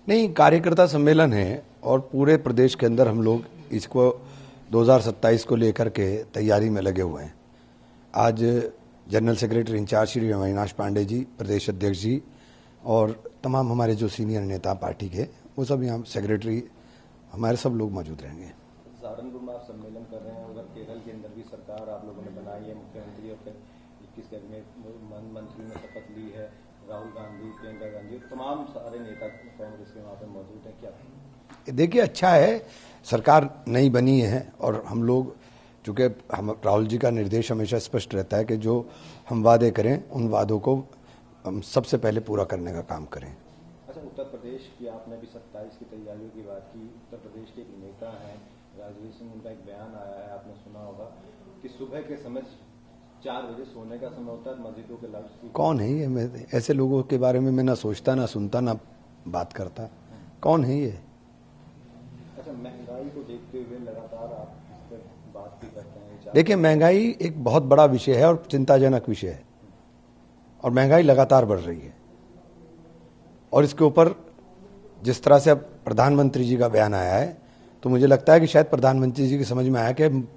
नहीं, कार्यकर्ता सम्मेलन है और पूरे प्रदेश के अंदर हम लोग इसको 2027 को लेकर के तैयारी में लगे हुए हैं। आज general secretary incharge Shri Avinash Pande ji, प्रदेश अध्यक्ष जी और तमाम हमारे जो सीनियर नेता पार्टी के, वो सब यहाँ सेक्रेटरी हमारे सब लोग मौजूद रहेंगे। सहारनपुर में आप सम्मेलन कर रहे हैं, उधर केरल के अंदर भी सरकार आप लोगों ने बनाई है, मुख्यमंत्री और 21 कैबिनेट मंत्री ने शपथ ली है, राहुल गांधी, प्रियंका गांधी, तमाम सारे नेता कांग्रेस के वहाँ पे मौजूद हैं। क्या देखिए, अच्छा है, सरकार नई बनी है और हम लोग, चूँकि हम राहुल जी का निर्देश हमेशा स्पष्ट रहता है कि जो हम वादे करें उन वादों को हम सबसे पहले पूरा करने का काम करें। अच्छा, उत्तर प्रदेश की आपने भी 27 की तैयारियों की बात की। उत्तर प्रदेश के एक नेता हैं राजवीर सिंह, उनका एक बयान आया है, आपने सुना होगा कि सुबह के समय 4 बजे सोने का समय होता है, मस्जिदों के लाउड। कौन है ये? मैं ऐसे लोगों के बारे में मैं ना सोचता, ना सुनता, ना बात करता। कौन है ये? अच्छा, महंगाई को देखते हुए लगातार आप इस पर बात भी करते हैं। देखिए, महंगाई एक बहुत बड़ा विषय है और चिंताजनक विषय है, और महंगाई लगातार बढ़ रही है। और इसके ऊपर जिस तरह से अब प्रधानमंत्री जी का बयान आया है, तो मुझे लगता है कि शायद प्रधानमंत्री जी की समझ में आया कि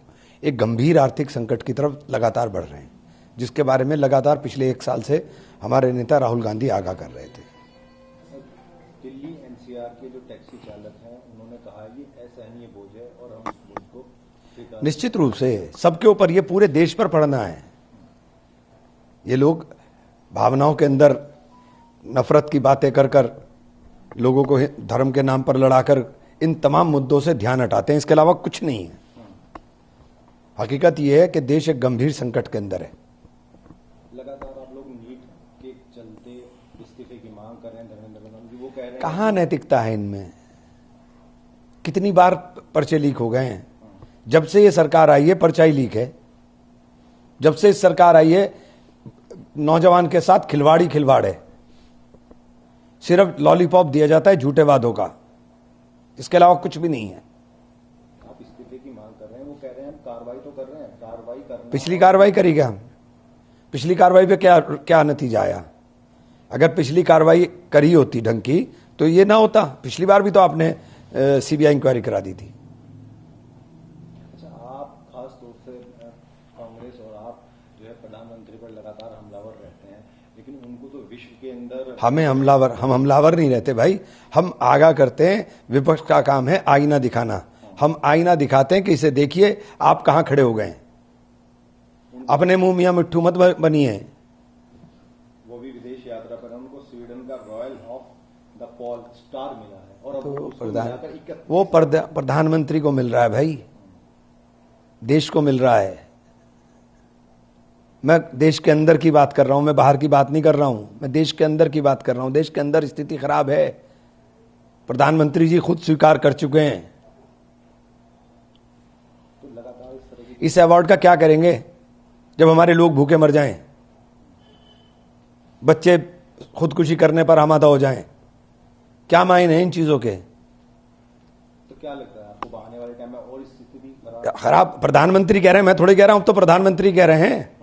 एक गंभीर आर्थिक संकट की तरफ लगातार बढ़ रहे हैं, जिसके बारे में लगातार पिछले 1 साल से हमारे नेता राहुल गांधी आगाह कर रहे थे। दिल्ली एनसीआर के जो टैक्सी चालक हैं, उन्होंने कहा ये असहनीय बोझ है और हम उस बोझ को निश्चित रूप से सबके ऊपर, ये पूरे देश पर पड़ना है। ये लोग भावनाओं के अंदर नफरत की बातें कर कर लोगों को धर्म के नाम पर लड़ाकर इन तमाम मुद्दों से ध्यान हटाते हैं, इसके अलावा कुछ नहीं है। हकीकत यह है कि देश एक गंभीर संकट के अंदर है। लगातार आप लोग नीट के चलते इस्तीफे की मांग कर रहे हैं, धर्मेंद्र प्रधान जी वो कह रहे हैं। कहां नैतिकता है इनमें? कितनी बार पर्चे लीक हो गए हैं? जब से ये सरकार आई है पर्चा ही लीक है। जब से इस सरकार आई है नौजवान के साथ खिलवाड़ है। सिर्फ लॉलीपॉप दिया जाता है झूठे वादों का, इसके अलावा कुछ भी नहीं है। आप इस्तीफे की मांग कर रहे हैं, वो कह रहे हैं हम कार्रवाई तो कर रहे हैं, कार्रवाई करना। पिछली कार्रवाई करी क्या? पिछली कार्रवाई पे क्या नतीजा आया? अगर पिछली कार्रवाई करी होती ढंग की तो ये ना होता। पिछली बार भी तो आपने सीबीआई इंक्वायरी करा दी थी। अच्छा, आप खास तौर से कांग्रेस और आप जो है प्रधानमंत्री पर लगातार हमलावर रहते हैं, लेकिन उनको तो विश्व के अंदर हम हमलावर नहीं रहते भाई, हम आगाह करते हैं। विपक्ष का काम है आईना दिखाना। हम आईना दिखाते हैं कि इसे देखिए आप कहां खड़े हो गए। अपने मुंह मियां मिट्ठू मत बनिए। वो भी विदेश यात्रा पर, उनको स्वीडन का royal of the Paul star मिला है और अब वो प्रधानमंत्री को मिल रहा है भाई, देश को मिल रहा है। मैं देश के अंदर की बात कर रहा हूं, मैं बाहर की बात नहीं कर रहा हूं। मैं देश के अंदर की बात कर रहा हूं। देश के अंदर स्थिति खराब है, प्रधानमंत्री जी खुद स्वीकार कर चुके हैं। तो लगातार इस अवार्ड का क्या करेंगे जब हमारे लोग भूखे मर जाएं, बच्चे खुदकुशी करने पर आमादा हो जाएं? क्या मायने हैं इन चीजों के? तो क्या लगता है आपको आने वाले टाइम में और स्थिति खराब? प्रधानमंत्री कह रहे हैं, मैं थोड़ी कह रहा हूं। अब तो प्रधानमंत्री कह रहे हैं,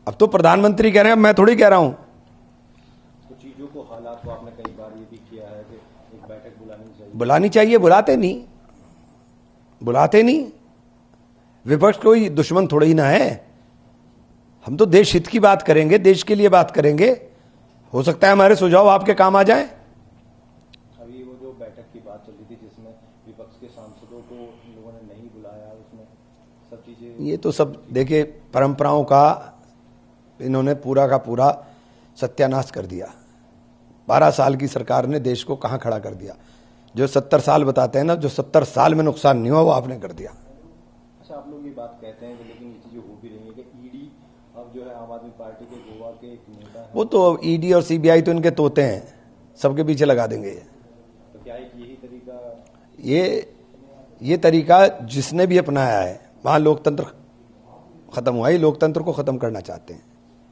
अब तो प्रधानमंत्री कह रहे हैं, मैं थोड़ी कह रहा हूं। तो चीजों को, हालात को आपने कई बार ये भी किया है कि एक बैठक बुलानी चाहिए, बुलाते नहीं। विपक्ष कोई दुश्मन थोड़ी ही ना है। हम तो देश हित की बात करेंगे, देश के लिए बात करेंगे। हो सकता है हमारे सुझाव आपके काम आ जाए। अभी वो जो बैठक की बात चल रही थी जिसमें विपक्ष के सांसदों को लोगों ने नहीं बुलाया, उसमें सब चीजें, ये तो सब देखिए परंपराओं का इन्होंने पूरा का पूरा सत्यानाश कर दिया। 12 साल की सरकार ने देश को कहां खड़ा कर दिया। जो 70 साल बताते हैं ना, जो 70 साल में नुकसान नहीं हुआ वो आपने कर दिया। अच्छा, आप लोग ये बात कहते हैं, लेकिन ये चीजें हो भी रही है कि ईडी अब जो है आम आदमी पार्टी के गोवा के एक नेता है, वो तो ईडी और सीबीआई तो इनके तोते हैं, सबके पीछे लगा देंगे। तो क्या एक यही तरीका, ये तरीका जिसने भी अपनाया है, वहां लोकतंत्र खत्म हुआ। ये लोकतंत्र को खत्म करना चाहते हैं।